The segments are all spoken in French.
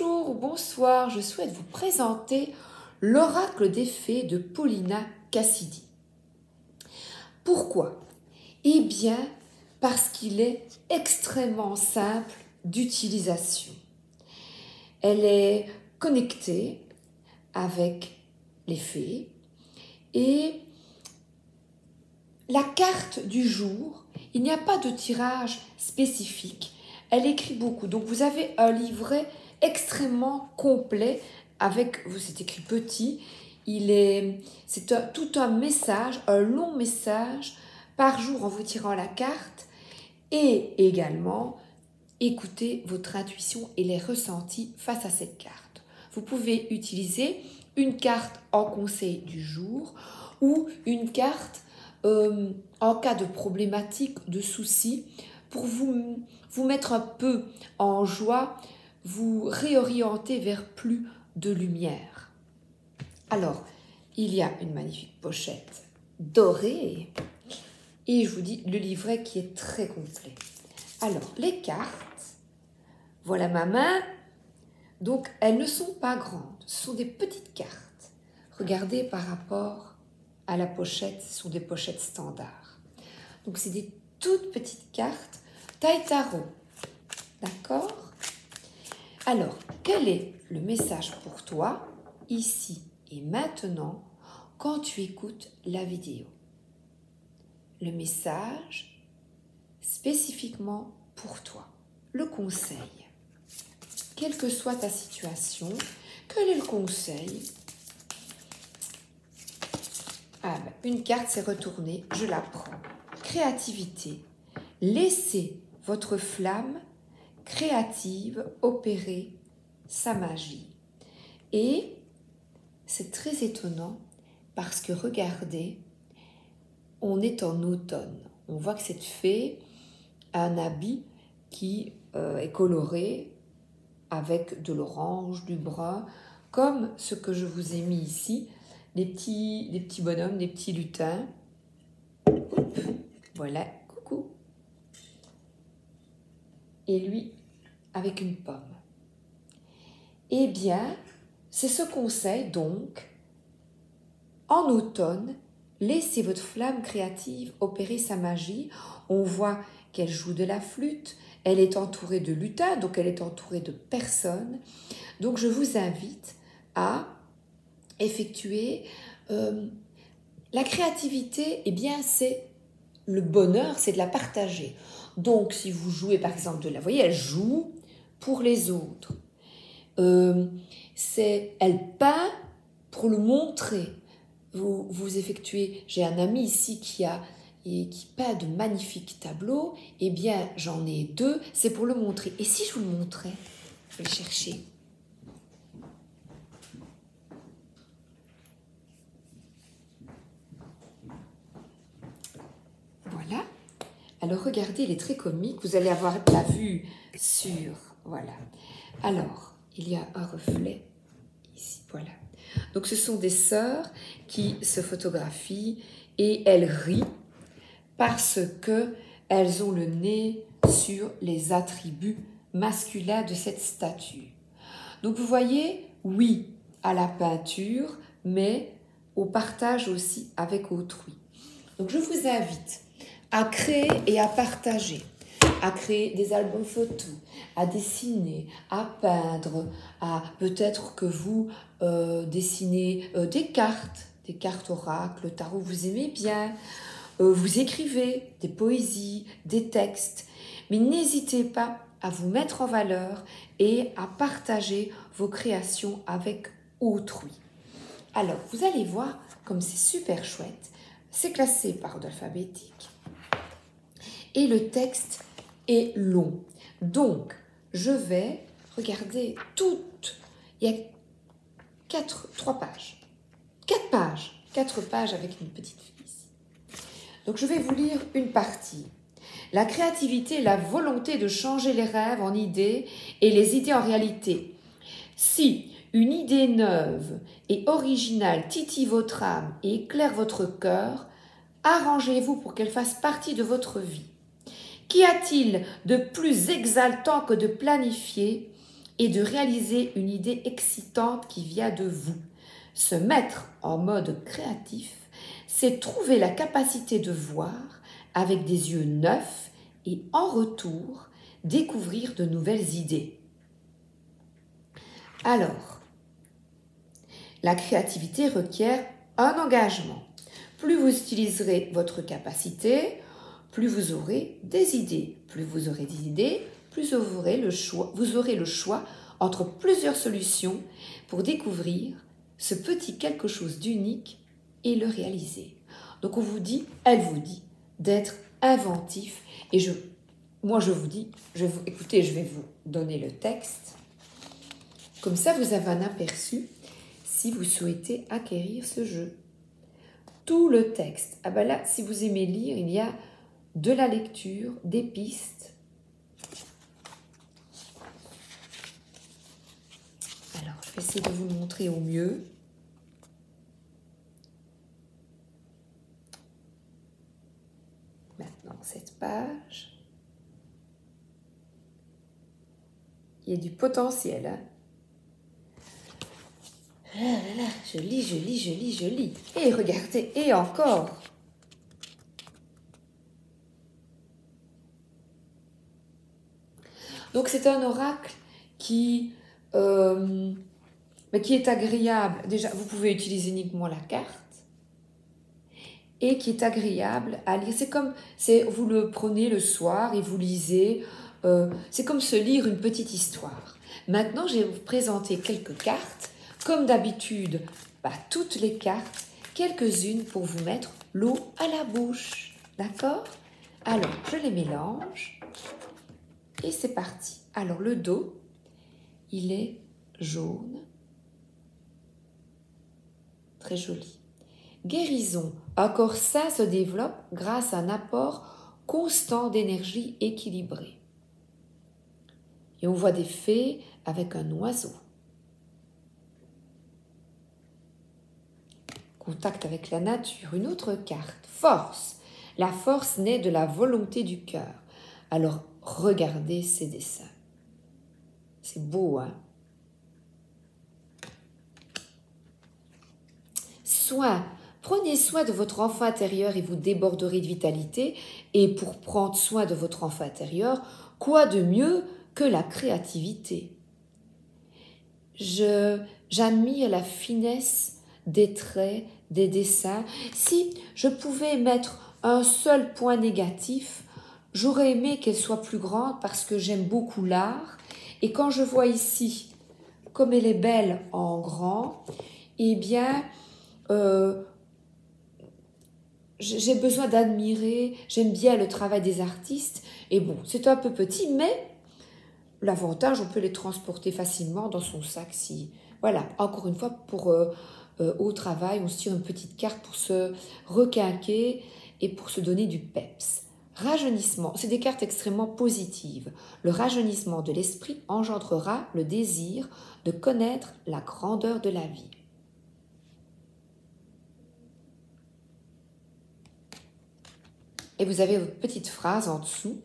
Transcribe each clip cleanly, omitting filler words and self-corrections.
Bonjour ou bonsoir, je souhaite vous présenter l'oracle des fées de Paulina Cassidy. Pourquoi? Eh bien, parce qu'il est extrêmement simple d'utilisation. Elle est connectée avec les fées et la carte du jour, il n'y a pas de tirage spécifique. Elle écrit beaucoup, donc vous avez un livret extrêmement complet avec, c'est écrit petit, c'est tout un message, un long message par jour en vous tirant la carte et également écouter votre intuition et les ressentis face à cette carte. Vous pouvez utiliser une carte en conseil du jour ou une carte en cas de problématique, de soucis, pour vous mettre un peu en joie, vous réorienter vers plus de lumière. Alors, il y a une magnifique pochette dorée et je vous dis le livret qui est très complet. Alors, les cartes, voilà ma main, donc elles ne sont pas grandes, ce sont des petites cartes. Regardez par rapport à la pochette, ce sont des pochettes standards. Donc, c'est des toutes petites cartes taille tarot. D'accord? Alors, quel est le message pour toi, ici et maintenant, quand tu écoutes la vidéo? Le message spécifiquement pour toi. Le conseil. Quelle que soit ta situation, quel est le conseil? Ah ben, une carte s'est retournée, je la prends. Créativité. Laissez votre flamme créative opérer sa magie. Et c'est très étonnant parce que regardez, on est en automne. On voit que cette fée a un habit qui est coloré avec de l'orange, du brun, comme ce que je vous ai mis ici, des petits bonhommes, des petits lutins. Voilà, coucou. Et lui, avec une pomme. Eh bien, c'est ce conseil, donc, en automne, laissez votre flamme créative opérer sa magie. On voit qu'elle joue de la flûte, elle est entourée de lutins, donc elle est entourée de personnes. Donc, je vous invite à effectuer la créativité, eh bien, c'est le bonheur, c'est de la partager. Donc, si vous jouez, par exemple, vous voyez, elle joue pour les autres. Elle peint pour le montrer. Vous effectuez, j'ai un ami ici qui peint de magnifiques tableaux, eh bien, j'en ai 2, c'est pour le montrer. Et si je vous le montrais, je vais le chercher. Voilà. Alors, regardez, il est très comique. Vous allez avoir la vue sur... Voilà. Alors, il y a un reflet ici. Voilà. Donc, ce sont des sœurs qui se photographient et elles rient parce qu'elles ont le nez sur les attributs masculins de cette statue. Donc, vous voyez, oui, à la peinture, mais au partage aussi avec autrui. Donc, je vous invite à créer et à partager, à créer des albums photos, à dessiner, à peindre, à peut-être que vous dessinez des cartes oracles, le tarot, vous aimez bien, vous écrivez des poésies, des textes, mais n'hésitez pas à vous mettre en valeur et à partager vos créations avec autrui. Alors, vous allez voir comme c'est super chouette, c'est classé par ordre alphabétique. Et le texte est long. Donc, je vais regarder il y a 3 pages. 4 pages avec une petite fille ici. Donc, je vais vous lire une partie. La créativité est la volonté de changer les rêves en idées et les idées en réalité. Si une idée neuve et originale titille votre âme et éclaire votre cœur, arrangez-vous pour qu'elle fasse partie de votre vie. Qu'y a-t-il de plus exaltant que de planifier et de réaliser une idée excitante qui vient de vous. Se mettre en mode créatif, c'est trouver la capacité de voir avec des yeux neufs et en retour, découvrir de nouvelles idées. Alors, la créativité requiert un engagement. Plus vous utiliserez votre capacité, plus vous aurez des idées. Plus vous aurez des idées, plus vous aurez le choix entre plusieurs solutions pour découvrir ce petit quelque chose d'unique et le réaliser. Donc on vous dit, elle vous dit, d'être inventif. Et moi je vous dis, écoutez, je vais vous donner le texte. Comme ça, vous avez un aperçu si vous souhaitez acquérir ce jeu. Tout le texte. Ah ben là, si vous aimez lire, il y a de la lecture, des pistes. Alors, je vais essayer de vous le montrer au mieux. Maintenant, cette page. Il y a du potentiel, hein. Ah là là, je lis. Et regardez, et encore. Donc c'est un oracle qui est agréable. Déjà, vous pouvez utiliser uniquement la carte. Et qui est agréable à lire. Vous le prenez le soir et vous lisez. C'est comme se lire une petite histoire. Maintenant, je vais vous présenter quelques cartes. Comme d'habitude, pas toutes les cartes, quelques-unes pour vous mettre l'eau à la bouche. D'accord? Alors, je les mélange. Et c'est parti. Alors, le dos, il est jaune. Très joli. Guérison. Encore ça se développe grâce à un apport constant d'énergie équilibrée. Et on voit des fées avec un oiseau. Contact avec la nature. Une autre carte. Force. La force naît de la volonté du cœur. Alors, regardez ces dessins. C'est beau, hein? Soin. Prenez soin de votre enfant intérieur et vous déborderez de vitalité. Et pour prendre soin de votre enfant intérieur, quoi de mieux que la créativité? J'admire la finesse des traits, des dessins. Si je pouvais mettre un seul point négatif, j'aurais aimé qu'elle soit plus grande parce que j'aime beaucoup l'art. Et quand je vois ici, comme elle est belle en grand, eh bien, j'ai besoin d'admirer, j'aime bien le travail des artistes. Et bon, c'est un peu petit, mais l'avantage, on peut les transporter facilement dans son sac. Voilà, encore une fois, au travail, on se tire une petite carte pour se requinquer et pour se donner du peps. Rajeunissement, c'est des cartes extrêmement positives. Le rajeunissement de l'esprit engendrera le désir de connaître la grandeur de la vie. Et vous avez votre petite phrase en dessous.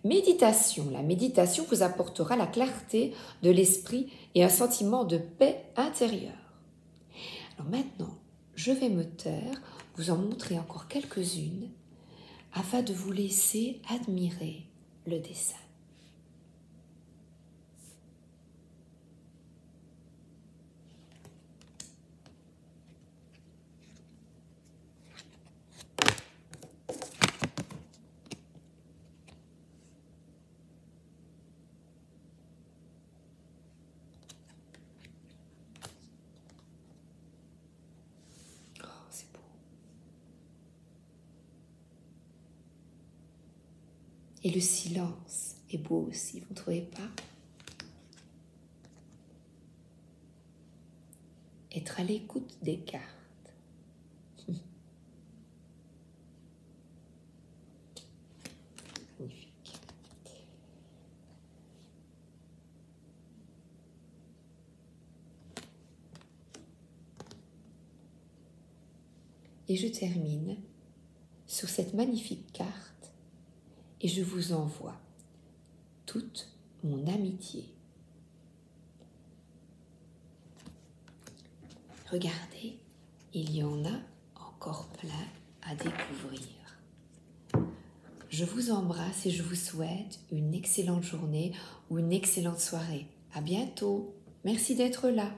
Méditation. La méditation vous apportera la clarté de l'esprit et un sentiment de paix intérieure. Alors maintenant, je vais me taire, vous en montrer encore quelques-unes afin de vous laisser admirer le dessin. C'est beau. Et le silence est beau aussi, vous ne trouvez pas? Être à l'écoute des cartes. Magnifique. Et je termine sur cette magnifique carte et je vous envoie toute mon amitié. Regardez, il y en a encore plein à découvrir. Je vous embrasse et je vous souhaite une excellente journée ou une excellente soirée. À bientôt. Merci d'être là.